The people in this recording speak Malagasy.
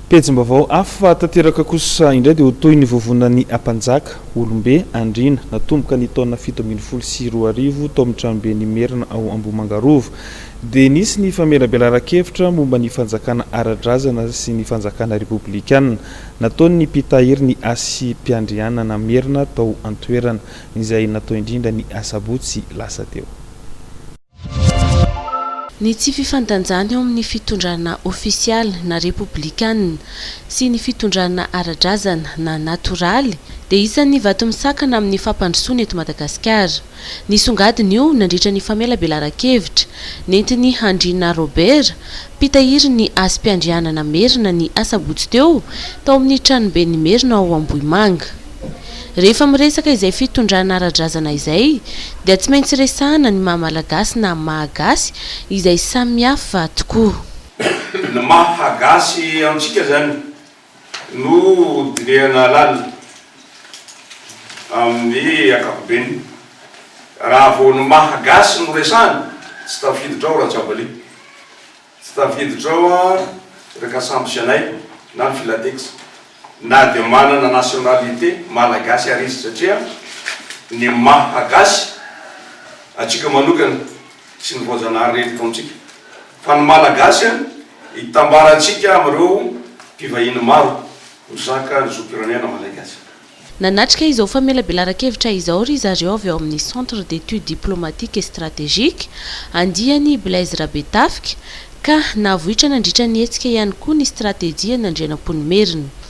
Pejim-baovao hafa tanteraka kosa indray dia ho toy ny vovonan'ny ampanjaka olombe andrina natomboka ny taona 724 tao amin'ny tranobe ny Merina ao Ambohimangarova dia nisy ny famelabelaran-kevitra momba ny fanjakana ara-drazana sy ny fanjakana republikana nataony ny mpitahiry ny Asy-Mpiandrianana Merina tao an-toerana izay natao indrindra ny asabotsy lasa teo. Ny tsy fifandanjana eo amin'ny fitondrana ofisialy na republikana sy ny fitondrana ara-drazana na natoraly dia isan'ny vato misakana amin'ny fampandrosoana eto Madagasikara. Ny songadiny io nandritra ny famelabelaran-kevitra nentiny Andrina Robert, mpitahiry ny Asy-Mpiandrianana Merina ny asabotsy teo tao amin'ny tranobe ny Merina ao Ambohimanga. Rehefa miresaka izay fitondrana ara-drazana izay dia tsy maintsy resahana ny maha-malagasy na mahagasy izay samihafa tokoa. Ny mahagasy amintsika zany no direhana lalina amin'ny ankapobeny. Raha vao ny mahagasy no resahana tsy tafiditra ao raha Jabali, tsy tafiditra ao reka sambo sianay na ny filatex na dia manana nationalité malagasy ary izy satria ny mahagasy atsika manokana sy ny voajanahary rehetra amintsika fa ny malagasy hitambarantsika amin'ireo mpivahiny maro misaka ny zokirenena malagasy. Nanatrika izao famelabelaran-kevitra izao ry zareo avy ao amin'ny Centre d'études diplomatiques et stratégiques andiany Blaise Rabetafika ka nahavohitra nandritra ny hetsika ihany koa ny stratégie nandrianam-pony Merina.